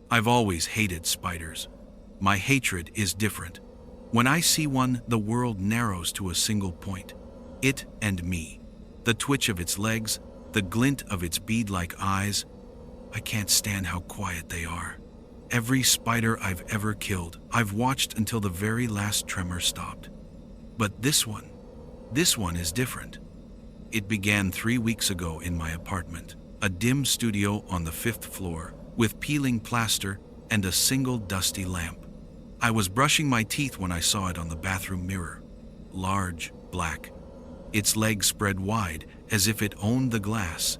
I've always hated spiders. My hatred is different. When I see one, the world narrows to a single point. It and me. The twitch of its legs, the glint of its bead-like eyes. I can't stand how quiet they are. Every spider I've ever killed, I've watched until the very last tremor stopped. But this one is different. It began 3 weeks ago in my apartment, a dim studio on the 5th floor, with peeling plaster and a single dusty lamp. I was brushing my teeth when I saw it on the bathroom mirror. Large, black. Its legs spread wide, as if it owned the glass.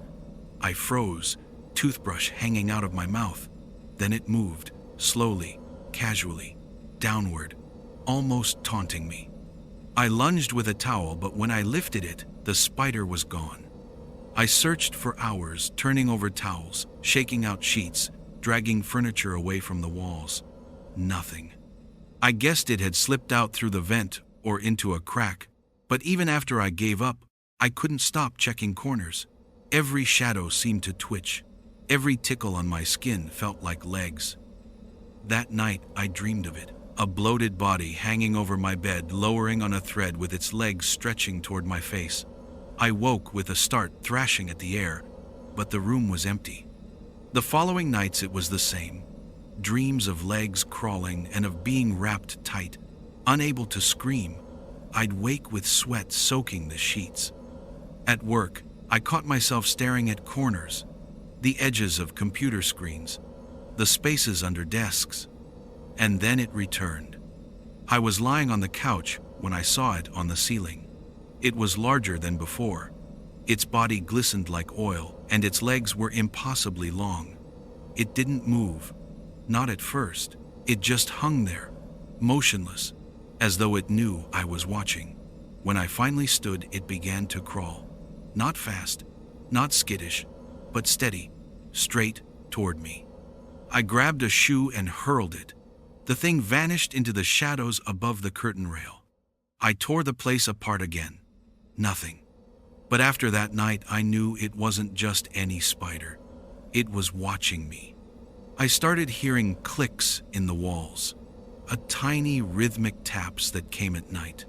I froze, toothbrush hanging out of my mouth. Then it moved, slowly, casually, downward, almost taunting me. I lunged with a towel, but when I lifted it, the spider was gone. I searched for hours, turning over towels, shaking out sheets, dragging furniture away from the walls. Nothing. I guessed it had slipped out through the vent or into a crack, but even after I gave up, I couldn't stop checking corners. Every shadow seemed to twitch. Every tickle on my skin felt like legs. That night, I dreamed of it. A bloated body hanging over my bed, lowering on a thread with its legs stretching toward my face. I woke with a start, thrashing at the air, but the room was empty. The following nights it was the same. Dreams of legs crawling and of being wrapped tight. Unable to scream, I'd wake with sweat soaking the sheets. At work, I caught myself staring at corners, the edges of computer screens, the spaces under desks. And then it returned. I was lying on the couch when I saw it on the ceiling. It was larger than before. Its body glistened like oil, and its legs were impossibly long. It didn't move. Not at first. It just hung there, motionless, as though it knew I was watching. When I finally stood, it began to crawl. Not fast, not skittish, but steady, straight toward me. I grabbed a shoe and hurled it. The thing vanished into the shadows above the curtain rail. I tore the place apart again. Nothing. But after that night, I knew it wasn't just any spider. It was watching me. I started hearing clicks in the walls, a tiny rhythmic taps that came at night.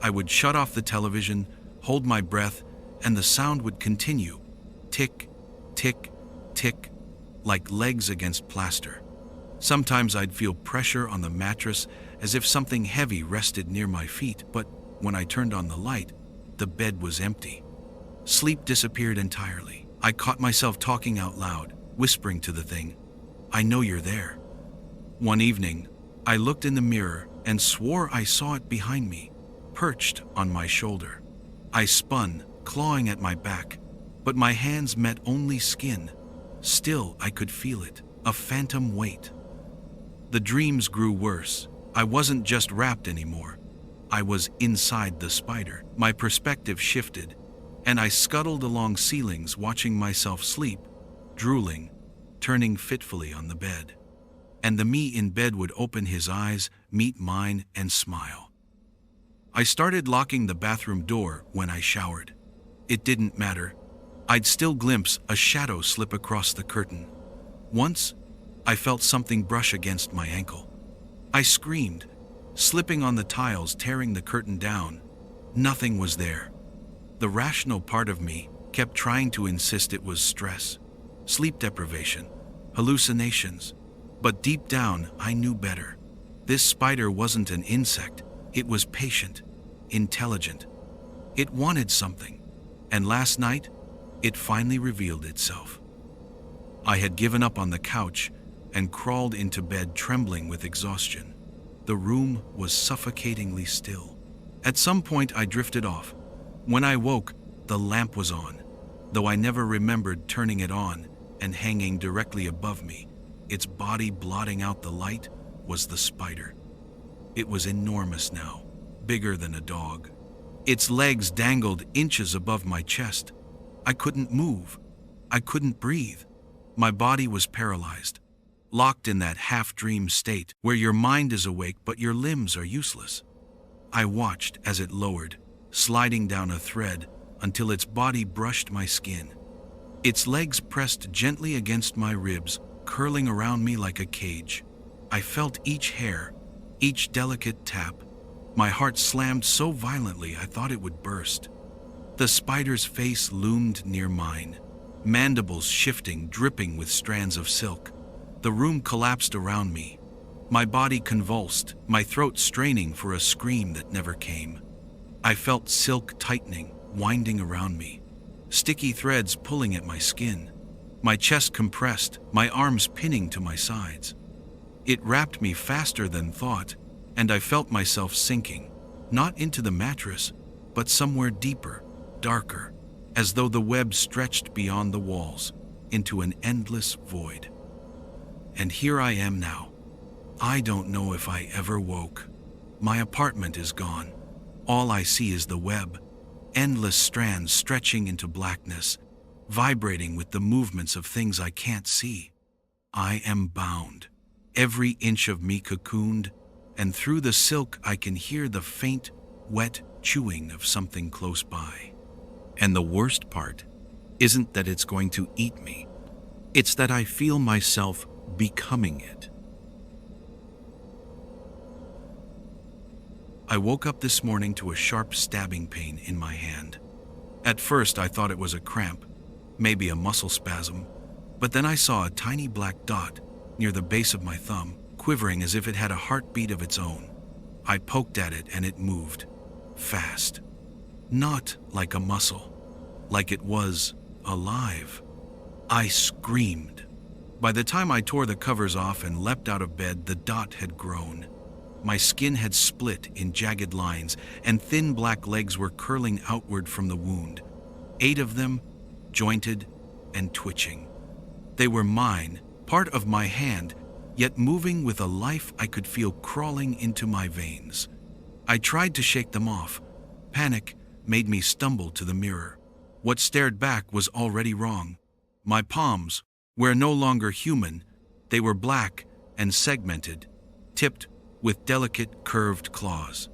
I would shut off the television, hold my breath, and the sound would continue. Tick, tick, tick, like legs against plaster. Sometimes I'd feel pressure on the mattress as if something heavy rested near my feet, but when I turned on the light, the bed was empty. Sleep disappeared entirely. I caught myself talking out loud, whispering to the thing, "I know you're there." One evening, I looked in the mirror and swore I saw it behind me, perched on my shoulder. I spun, clawing at my back, but my hands met only skin. Still, I could feel it, a phantom weight. The dreams grew worse. I wasn't just wrapped anymore. I was inside the spider. My perspective shifted, and I scuttled along ceilings, watching myself sleep, drooling, turning fitfully on the bed. And the me in bed would open his eyes, meet mine, and smile. I started locking the bathroom door when I showered. It didn't matter. I'd still glimpse a shadow slip across the curtain. Once, I felt something brush against my ankle. I screamed, slipping on the tiles, tearing the curtain down. Nothing was there. The rational part of me kept trying to insist it was stress, sleep deprivation, hallucinations. But deep down, I knew better. This spider wasn't an insect. It was patient, intelligent. It wanted something. And last night, it finally revealed itself. I had given up on the couch and crawled into bed, trembling with exhaustion. The room was suffocatingly still. At some point, I drifted off. When I woke, the lamp was on, though I never remembered turning it on, and hanging directly above me, its body blotting out the light, was the spider. It was enormous now, bigger than a dog. Its legs dangled inches above my chest. I couldn't move. I couldn't breathe. My body was paralyzed, locked in that half-dream state where your mind is awake but your limbs are useless. I watched as it lowered, sliding down a thread until its body brushed my skin. Its legs pressed gently against my ribs, curling around me like a cage. I felt each hair, each delicate tap. My heart slammed so violently I thought it would burst. The spider's face loomed near mine, mandibles shifting, dripping with strands of silk. The room collapsed around me. My body convulsed, my throat straining for a scream that never came. I felt silk tightening, winding around me, sticky threads pulling at my skin. My chest compressed, my arms pinning to my sides. It wrapped me faster than thought, and I felt myself sinking, not into the mattress, but somewhere deeper, darker, as though the web stretched beyond the walls, into an endless void. And here I am now. I don't know if I ever woke. My apartment is gone. All I see is the web, endless strands stretching into blackness, vibrating with the movements of things I can't see. I am bound, every inch of me cocooned, and through the silk I can hear the faint, wet chewing of something close by. And the worst part isn't that it's going to eat me. It's that I feel myself becoming it. I woke up this morning to a sharp stabbing pain in my hand. At first I thought it was a cramp, maybe a muscle spasm, but then I saw a tiny black dot near the base of my thumb, quivering as if it had a heartbeat of its own. I poked at it and it moved, fast. Not like a muscle, like it was alive. I screamed. By the time I tore the covers off and leapt out of bed, the dot had grown. My skin had split in jagged lines, and thin black legs were curling outward from the wound. 8 of them, jointed and twitching. They were mine, part of my hand, yet moving with a life I could feel crawling into my veins. I tried to shake them off. Panic made me stumble to the mirror. What stared back was already wrong. My palms were no longer human. They were black and segmented, tipped with delicate curved claws.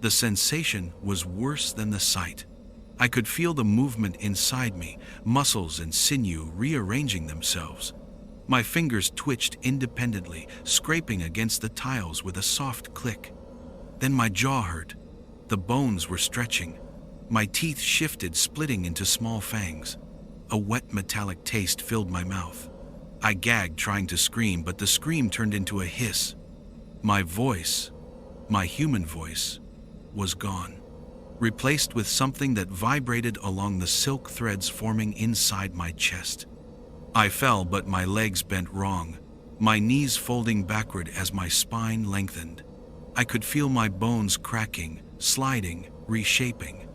The sensation was worse than the sight. I could feel the movement inside me, muscles and sinew rearranging themselves. My fingers twitched independently, scraping against the tiles with a soft click. Then my jaw hurt. The bones were stretching. My teeth shifted, splitting into small fangs. A wet metallic taste filled my mouth. I gagged, trying to scream, but the scream turned into a hiss. My voice, my human voice, was gone, replaced with something that vibrated along the silk threads forming inside my chest. I fell, but my legs bent wrong, my knees folding backward as my spine lengthened. I could feel my bones cracking, sliding, reshaping.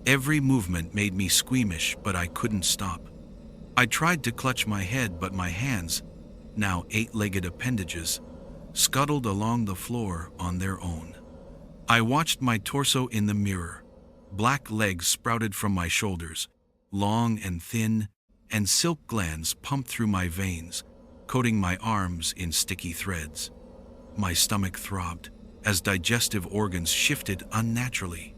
Every movement made me squeamish, but I couldn't stop. I tried to clutch my head, but my hands, now 8-legged appendages, scuttled along the floor on their own. I watched my torso in the mirror. Black legs sprouted from my shoulders, long and thin, and silk glands pumped through my veins, coating my arms in sticky threads. My stomach throbbed as digestive organs shifted unnaturally.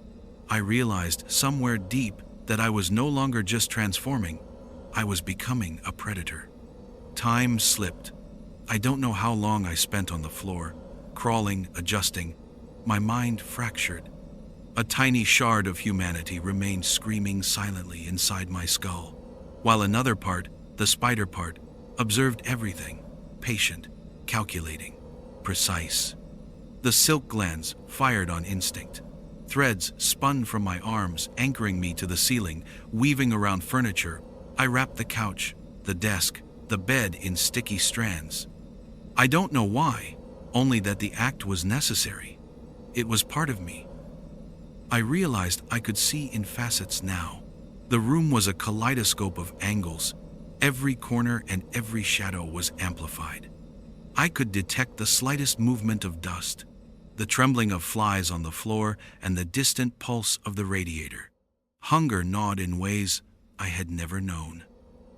I realized somewhere deep that I was no longer just transforming, I was becoming a predator. Time slipped. I don't know how long I spent on the floor, crawling, adjusting, my mind fractured. A tiny shard of humanity remained screaming silently inside my skull, while another part, the spider part, observed everything, patient, calculating, precise. The silk glands fired on instinct. Threads spun from my arms, anchoring me to the ceiling, weaving around furniture. I wrapped the couch, the desk, the bed in sticky strands. I don't know why, only that the act was necessary. It was part of me. I realized I could see in facets now. The room was a kaleidoscope of angles. Every corner and every shadow was amplified. I could detect the slightest movement of dust, the trembling of flies on the floor, and the distant pulse of the radiator. Hunger gnawed in ways I had never known.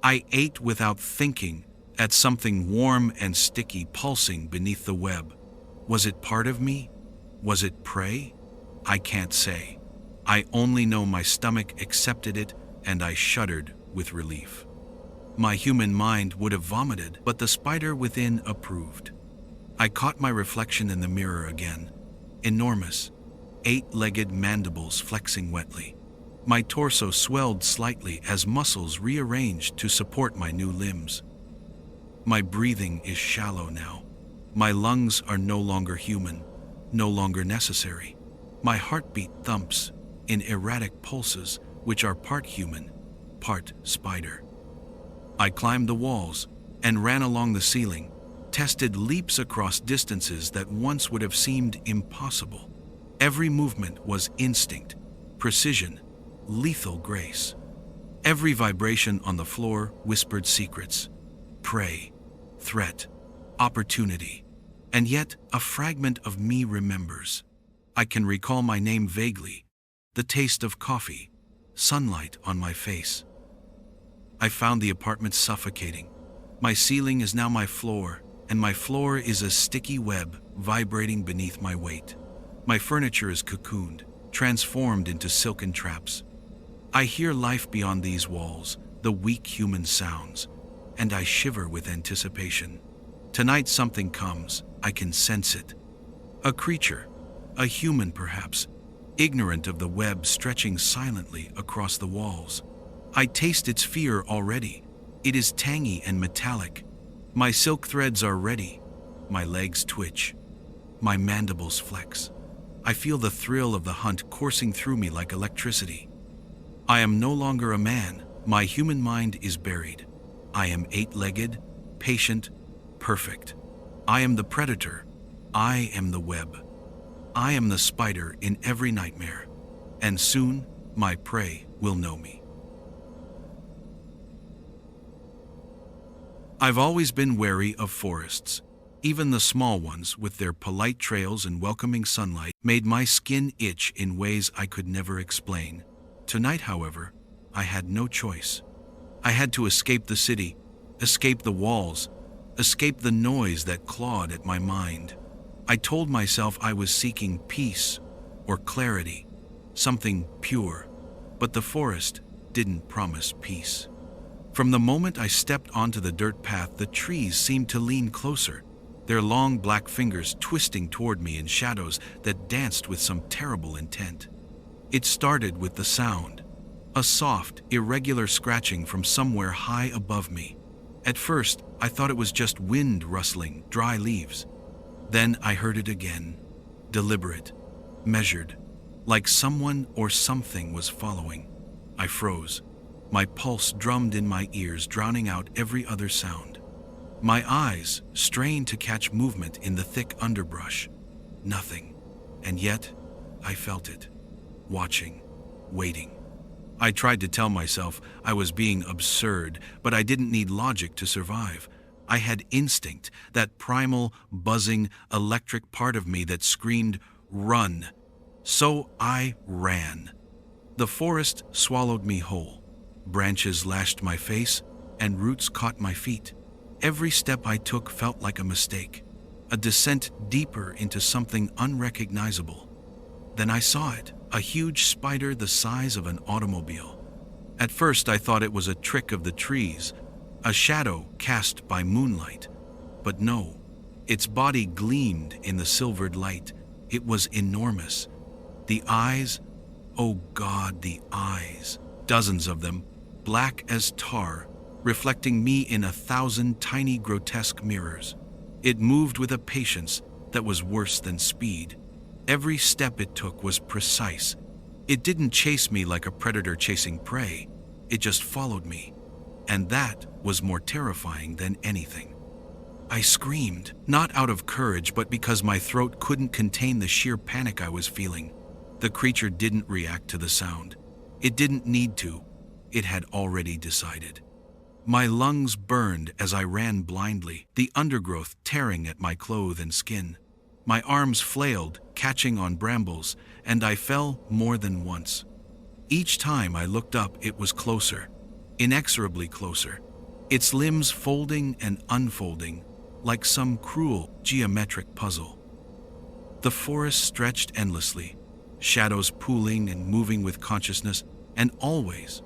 I ate without thinking, at something warm and sticky pulsing beneath the web. Was it part of me? Was it prey? I can't say. I only know my stomach accepted it, and I shuddered with relief. My human mind would have vomited, but the spider within approved. I caught my reflection in the mirror again. Enormous, 8-legged mandibles flexing wetly. My torso swelled slightly as muscles rearranged to support my new limbs. My breathing is shallow now. My lungs are no longer human, no longer necessary. My heartbeat thumps in erratic pulses, which are part human, part spider. I climbed the walls and ran along the ceiling, tested leaps across distances that once would have seemed impossible. Every movement was instinct, precision, lethal grace. Every vibration on the floor whispered secrets, prey, threat, opportunity. And yet, a fragment of me remembers. I can recall my name vaguely, the taste of coffee, sunlight on my face. I found the apartment suffocating. My ceiling is now my floor, and my floor is a sticky web vibrating beneath my weight. My furniture is cocooned, transformed into silken traps. I hear life beyond these walls, the weak human sounds, and I shiver with anticipation. Tonight something comes, I can sense it. A creature, a human perhaps, ignorant of the web stretching silently across the walls. I taste its fear already. It is tangy and metallic. My silk threads are ready. My legs twitch. My mandibles flex. I feel the thrill of the hunt coursing through me like electricity. I am no longer a man. My human mind is buried. I am 8-legged, patient, perfect. I am the predator. I am the web. I am the spider in every nightmare. And soon, my prey will know me. I've always been wary of forests. Even the small ones, with their polite trails and welcoming sunlight, made my skin itch in ways I could never explain. Tonight, however, I had no choice. I had to escape the city, escape the walls, escape the noise that clawed at my mind. I told myself I was seeking peace or clarity, something pure, but the forest didn't promise peace. From the moment I stepped onto the dirt path, the trees seemed to lean closer, their long black fingers twisting toward me in shadows that danced with some terrible intent. It started with the sound, a soft, irregular scratching from somewhere high above me. At first, I thought it was just wind rustling dry leaves. Then I heard it again, deliberate, measured, like someone or something was following. I froze. My pulse drummed in my ears, drowning out every other sound. My eyes strained to catch movement in the thick underbrush. Nothing. And yet, I felt it. Watching, waiting. I tried to tell myself I was being absurd, but I didn't need logic to survive. I had instinct, that primal, buzzing, electric part of me that screamed, "Run!" So I ran. The forest swallowed me whole. Branches lashed my face, and roots caught my feet. Every step I took felt like a mistake, a descent deeper into something unrecognizable. Then I saw it, a huge spider the size of an automobile. At first I thought it was a trick of the trees, a shadow cast by moonlight. But no, its body gleamed in the silvered light. It was enormous. The eyes, oh God, the eyes, dozens of them, black as tar, reflecting me in 1,000 tiny grotesque mirrors. It moved with a patience that was worse than speed. Every step it took was precise. It didn't chase me like a predator chasing prey. It just followed me. And that was more terrifying than anything. I screamed, not out of courage, but because my throat couldn't contain the sheer panic I was feeling. The creature didn't react to the sound. It didn't need to. It had already decided. My lungs burned as I ran blindly, the undergrowth tearing at my clothes and skin. My arms flailed, catching on brambles, and I fell more than once. Each time I looked up, it was closer, inexorably closer, its limbs folding and unfolding like some cruel geometric puzzle. The forest stretched endlessly, shadows pooling and moving with consciousness, and always,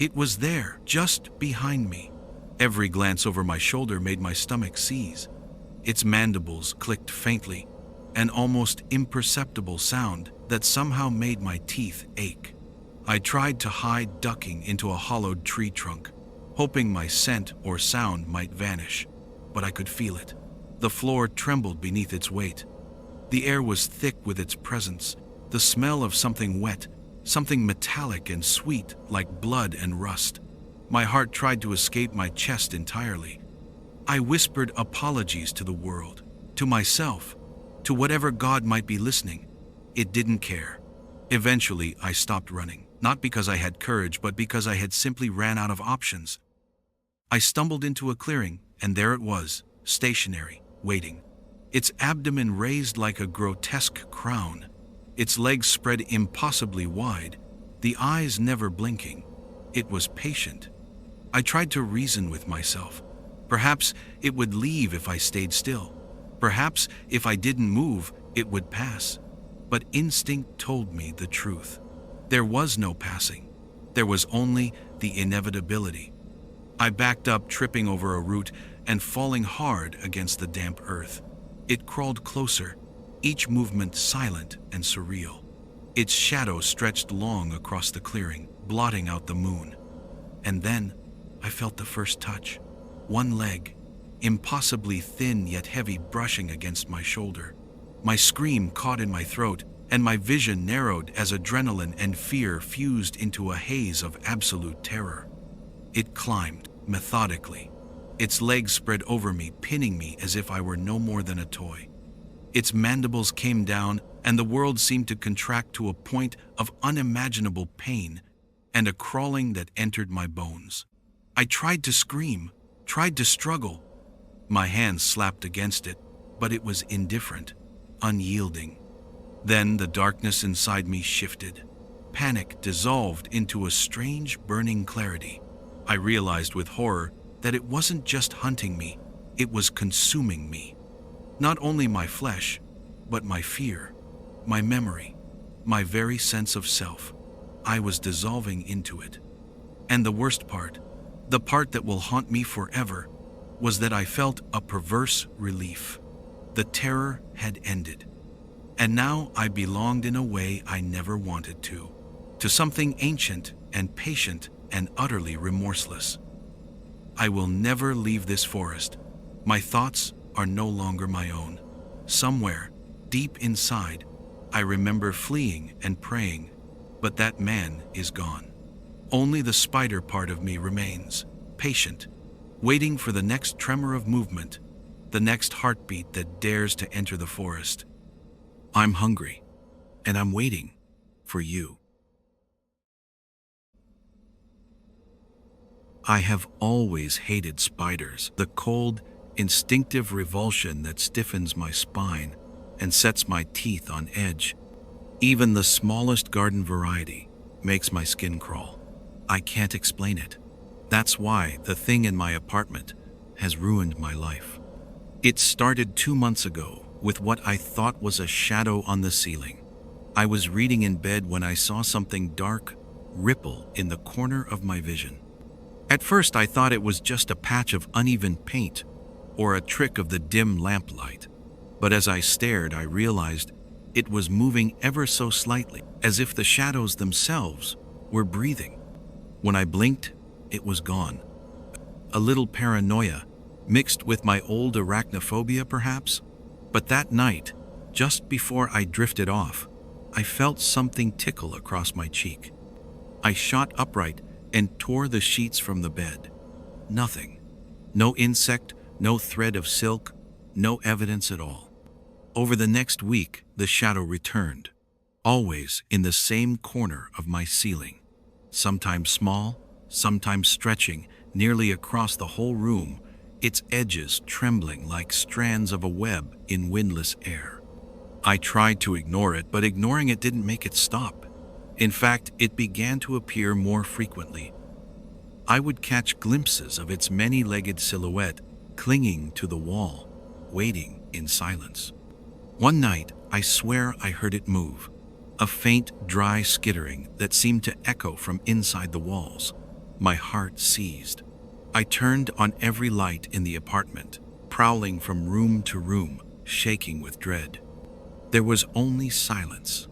It was there, just behind me. Every glance over my shoulder made my stomach seize. Its mandibles clicked faintly, an almost imperceptible sound that somehow made my teeth ache. I tried to hide, ducking into a hollowed tree trunk, hoping my scent or sound might vanish, but I could feel it. The floor trembled beneath its weight. The air was thick with its presence, the smell of something wet, something metallic and sweet like blood and rust. My heart tried to escape my chest entirely. I whispered apologies to the world, to myself, to whatever God might be listening. It didn't care. Eventually, I stopped running, not because I had courage, but because I had simply ran out of options. I stumbled into a clearing, and there it was, stationary, waiting. Its abdomen raised like a grotesque crown, its legs spread impossibly wide, the eyes never blinking. It was patient. I tried to reason with myself. Perhaps it would leave if I stayed still. Perhaps if I didn't move, it would pass. But instinct told me the truth. There was no passing. There was only the inevitability. I backed up, tripping over a root and falling hard against the damp earth. It crawled closer, each movement silent and surreal. Its shadow stretched long across the clearing, blotting out the moon. And then I felt the first touch. One leg, impossibly thin yet heavy, brushing against my shoulder. My scream caught in my throat, and my vision narrowed as adrenaline and fear fused into a haze of absolute terror. It climbed, methodically. Its legs spread over me, pinning me as if I were no more than a toy. Its mandibles came down, and the world seemed to contract to a point of unimaginable pain and a crawling that entered my bones. I tried to scream, tried to struggle. My hands slapped against it, but it was indifferent, unyielding. Then the darkness inside me shifted. Panic dissolved into a strange, burning clarity. I realized with horror that it wasn't just hunting me, it was consuming me. Not only my flesh, but my fear, my memory, my very sense of self. I was dissolving into it. And the worst part, the part that will haunt me forever, was that I felt a perverse relief. The terror had ended. And now I belonged in a way I never wanted to something ancient and patient and utterly remorseless. I will never leave this forest. My thoughts are no longer my own. Somewhere, deep inside, I remember fleeing and praying, but that man is gone. Only the spider part of me remains, patient, waiting for the next tremor of movement, the next heartbeat that dares to enter the forest. I'm hungry, and I'm waiting for you. I have always hated spiders, the cold, instinctive revulsion that stiffens my spine and sets my teeth on edge. Even the smallest garden variety makes my skin crawl. I can't explain it. That's why the thing in my apartment has ruined my life. It started 2 months ago with what I thought was a shadow on the ceiling. I was reading in bed when I saw something dark ripple in the corner of my vision. At first I thought it was just a patch of uneven paint or a trick of the dim lamplight. But as I stared, I realized it was moving ever so slightly, as if the shadows themselves were breathing. When I blinked, it was gone. A little paranoia, mixed with my old arachnophobia perhaps. But that night, just before I drifted off, I felt something tickle across my cheek. I shot upright and tore the sheets from the bed. Nothing. No insect, no thread of silk, no evidence at all. Over the next week, the shadow returned, always in the same corner of my ceiling. Sometimes small, sometimes stretching nearly across the whole room, its edges trembling like strands of a web in windless air. I tried to ignore it, but ignoring it didn't make it stop. In fact, it began to appear more frequently. I would catch glimpses of its many-legged silhouette clinging to the wall, waiting in silence. One night, I swear I heard it move, a faint, dry skittering that seemed to echo from inside the walls. My heart seized. I turned on every light in the apartment, prowling from room to room, shaking with dread. There was only silence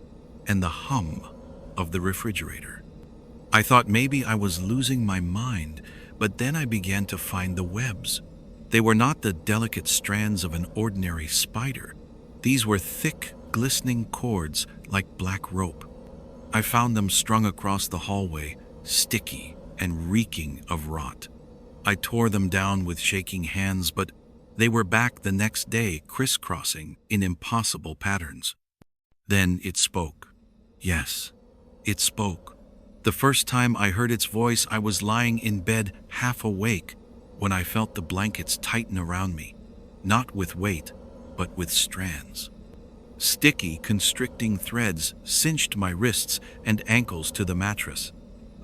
and the hum of the refrigerator. I thought maybe I was losing my mind, but then I began to find the webs. They were not the delicate strands of an ordinary spider. These were thick, glistening cords like black rope. I found them strung across the hallway, sticky and reeking of rot. I tore them down with shaking hands, but they were back the next day, crisscrossing in impossible patterns. Then it spoke. Yes, it spoke. The first time I heard its voice, I was lying in bed, half awake, when I felt the blankets tighten around me, not with weight, but with strands. Sticky, constricting threads cinched my wrists and ankles to the mattress.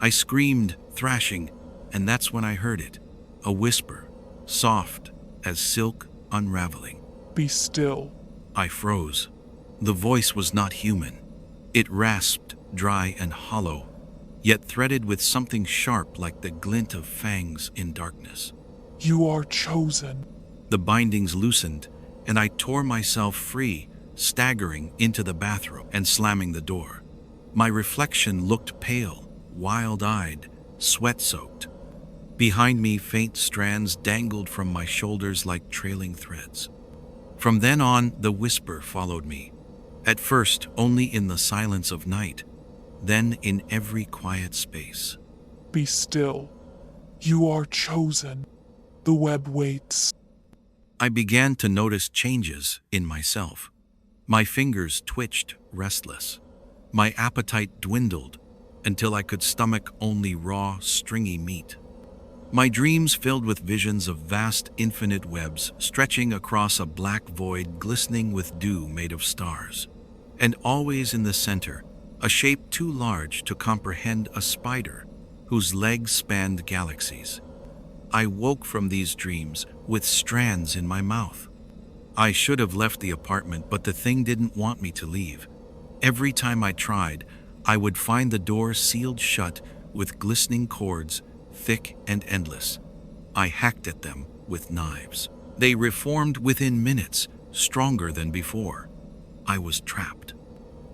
I screamed, thrashing, and that's when I heard it, a whisper, soft as silk unraveling. Be still. I froze. The voice was not human. It rasped, dry and hollow, yet threaded with something sharp like the glint of fangs in darkness. You are chosen. The bindings loosened, and I tore myself free, staggering into the bathroom and slamming the door. My reflection looked pale, wild-eyed, sweat-soaked. Behind me, faint strands dangled from my shoulders like trailing threads. From then on, the whisper followed me. At first, only in the silence of night, then in every quiet space. Be still. You are chosen. The web waits. I began to notice changes in myself. My fingers twitched, restless. My appetite dwindled until I could stomach only raw, stringy meat. My dreams filled with visions of vast, infinite webs stretching across a black void glistening with dew made of stars. And always in the center, a shape too large to comprehend, a spider whose legs spanned galaxies. I woke from these dreams with strands in my mouth. I should have left the apartment, but the thing didn't want me to leave. Every time I tried, I would find the door sealed shut with glistening cords, thick and endless. I hacked at them with knives. They reformed within minutes, stronger than before. I was trapped.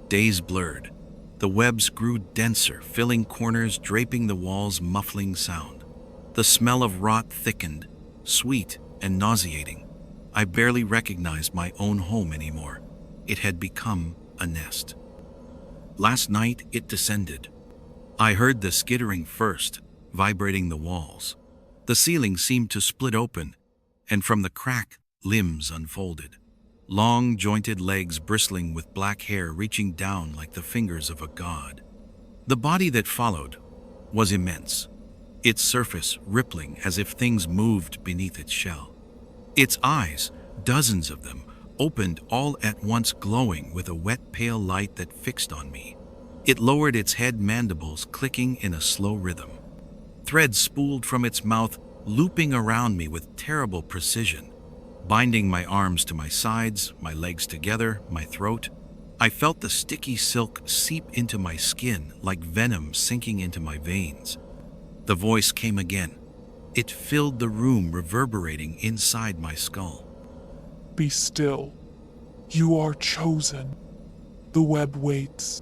Days blurred. The webs grew denser, filling corners, draping the walls, muffling sound. The smell of rot thickened, sweet and nauseating. I barely recognized my own home anymore. It had become a nest. Last night, it descended. I heard the skittering first, vibrating the walls. The ceiling seemed to split open, and from the crack, limbs unfolded. Long, jointed legs bristling with black hair reaching down like the fingers of a god. The body that followed was immense, its surface rippling as if things moved beneath its shell. Its eyes, dozens of them, opened all at once, glowing with a wet, pale light that fixed on me. It lowered its head, mandibles clicking in a slow rhythm. Threads spooled from its mouth, looping around me with terrible precision, binding my arms to my sides, my legs together, my throat. I felt the sticky silk seep into my skin like venom sinking into my veins. The voice came again. It filled the room, reverberating inside my skull. Be still. You are chosen. The web waits.